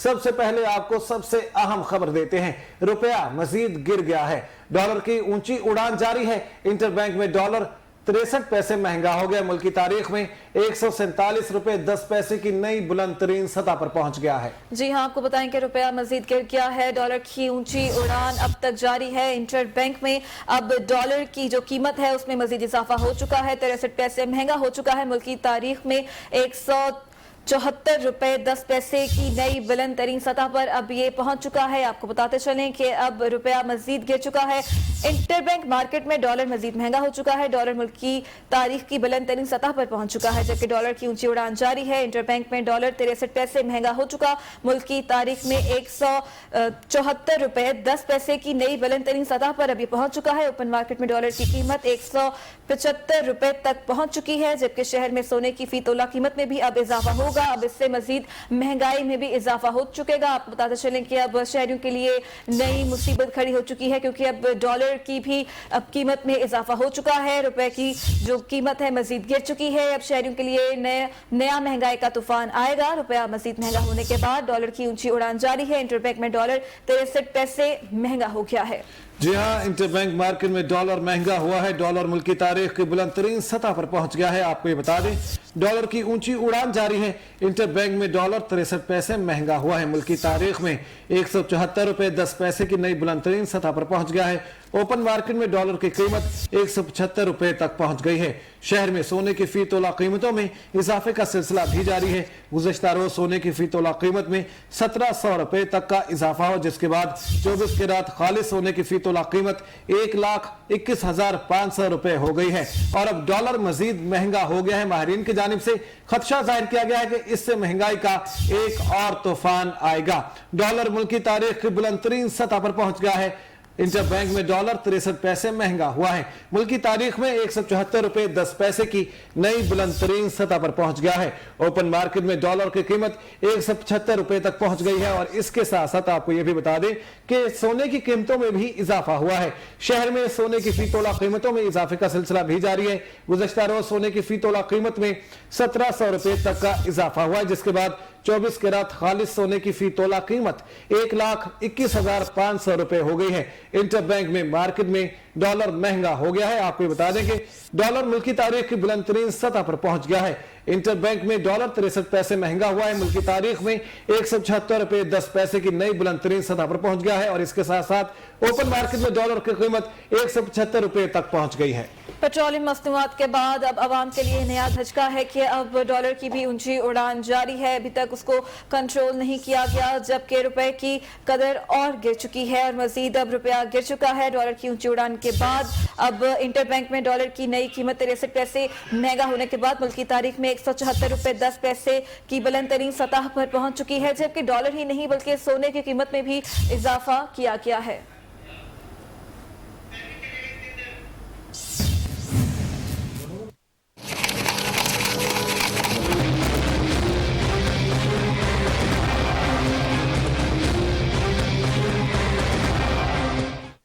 सबसे पहले आपको सबसे अहम खबर देते हैं। रुपया मजीद गिर गया है, डॉलर की ऊंची उड़ान जारी है। इंटरबैंक में डॉलर 63 पैसे महंगा हो गया। मुल्क की तारीख में 147 रुपए 10 पैसे की नई बुलंद तरीन सतह पर पहुंच गया है। जी हां, आपको बताएं कि रुपया मजीद गिर गया है। डॉलर की ऊंची उड़ान अब तक जारी है। इंटरबैंक में अब डॉलर की जो कीमत है उसमें मजीद इजाफा हो चुका है। 63 पैसे महंगा हो चुका है। मुल्क की तारीख में 174 रुपए 10 पैसे की नई बुलंद तरीन सतह पर अब ये पहुंच चुका है। आपको बताते चलें कि अब रुपया मजीद गिर चुका है। इंटरबैंक मार्केट में डॉलर मजीद महंगा हो चुका है। डॉलर मुल्क की तारीख की बुलंद तरीन सतह पर पहुंच चुका है, जबकि डॉलर की ऊंची उड़ान जारी है। इंटरबैंक में डॉलर 63 पैसे महंगा हो चुका। मुल्क की तारीख में 174 रुपए 10 पैसे की नई बुलंद तरीन सतह पर अब ये पहुंच चुका है। ओपन मार्केट में डॉलर की कीमत 175 रुपए तक पहुंच चुकी है, जबकि शहर में सोने की फी तोला कीमत में भी अब इजाफा होगा। अब इससे मजीद महंगाई में भी इजाफा हो चुकेगा। आपको बताते चलें कि अब शहरियों के लिए नई मुसीबत खड़ी हो चुकी है, क्योंकि अब डॉलर की भी अब कीमत में इजाफा हो चुका है। रुपए की जो कीमत है मजीद गिर चुकी है। अब शहरियों के लिए नया महंगाई का तूफान आएगा। रुपया मजीद महंगा होने के बाद डॉलर की ऊंची उड़ान जारी है। इंटरबैंक में डॉलर 63 पैसे महंगा हो गया है। जी हाँ, इंटरबैंक मार्केट में डॉलर महंगा हुआ है। डॉलर मुल्क की तारीख की बुलंद तरीन सतह पर पहुंच गया है। आपको ये बता दें, डॉलर की ऊंची उड़ान जारी है। इंटरबैंक में डॉलर 63 पैसे महंगा हुआ है। मुल्क की तारीख में 174 रुपए 10 पैसे की नई बुलंद तरीन सतह पर पहुंच गया है। ओपन मार्केट में डॉलर की कीमत 175 रुपए तक पहुंच गई है। शहर में सोने की फी तोला कीमतों में इजाफे का सिलसिला भी जारी है। गुज़श्ता रोज सोने की फी तोला कीमत में 1700 रुपए तक का इजाफा हो, जिसके बाद 24 के रात खालिस सोने की फी तोला कीमत 1,21,500 रुपए हो गई है। और अब डॉलर मजीद महंगा हो गया है। माहिरीन की जानिब से खदशा जाहिर किया गया है कि इससे महंगाई का एक और तूफान आएगा। डॉलर मुल्क की तारीख की बुलंद तरीन सतह पर पहुंच गया है। इंटरबैंक में डॉलर 63 पैसे महंगा हुआ है। मुल्क की तारीख में 174 रुपए 10 पैसे की नई बुलंद तरीन सतह पर पहुंच गया है। ओपन मार्केट में डॉलर की कीमत 175 रुपए तक पहुंच गई है। और इसके साथ साथ आपको यह भी बता दें कि सोने की कीमतों में भी इजाफा हुआ है। शहर में सोने की फी तोला कीमतों में इजाफे का सिलसिला भी जारी है। गुज़श्ता रोज सोने की फी तोला कीमत में 1700 रुपए तक का इजाफा हुआ है, जिसके बाद 24 के रात खालिस सोने की फी तोला कीमत 1,21,500 रुपए हो गई है। इंटरबैंक में मार्केट में डॉलर महंगा हो गया है। आपको बता दें कि डॉलर मुल्क की तारीख की बुलंद तरीन सतह पर पहुंच गया है। इंटरबैंक में डॉलर 63 पैसे महंगा हुआ है। मुल्क की तारीख में 176 रुपए 10 पैसे की नई बुलंद तरीन सतह पर पहुंच गया है। और इसके साथ साथ ओपन मार्केट में डॉलर की कीमत 175 रुपए तक पहुंच गई है। पेट्रोलियम मसनूआत के बाद अब आवाम के लिए नया धचका है कि अब डॉलर की भी ऊंची उड़ान जारी है। अभी तक उसको कंट्रोल नहीं किया गया, जबकि रुपए की कदर और गिर चुकी है और मजीद अब रुपया गिर चुका है। डॉलर की ऊंची उड़ान के बाद अब इंटरबैंक में डॉलर की नई कीमत 63 पैसे महंगा होने के बाद मुल्क की तारीख में 174 रुपए 10 पैसे की बुलंद तरीन सतह पर पहुंच चुकी है, जबकि डॉलर ही नहीं बल्कि सोने की कीमत में भी इजाफा किया गया है।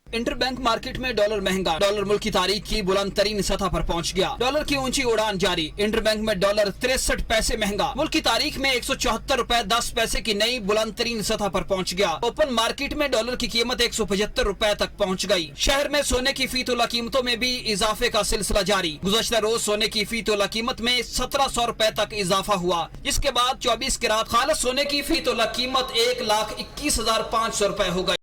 इंटरबैंक मार्केट में डॉलर महंगा। डॉलर मुल्क की तारीख की बुलंद तरीन सतह पर पहुंच गया। डॉलर की ऊंची उड़ान जारी। इंटरबैंक में डॉलर 63 पैसे महंगा। मुल्क की तारीख में 174 रुपए 10 पैसे की नई बुलंद तरीन सतह पर पहुंच गया। ओपन मार्केट में डॉलर की कीमत 175 रुपए तक पहुंच गई। शहर में सोने की फी तोला कीमतों में भी इजाफे का सिलसिला जारी। गुज़श्ता रोज सोने की फी तोला कीमत में 1700 रुपए तक इजाफा हुआ, जिसके बाद 24 की रात खालिस सोने की फी तोला कीमत 1,21,500 रुपए हो गई।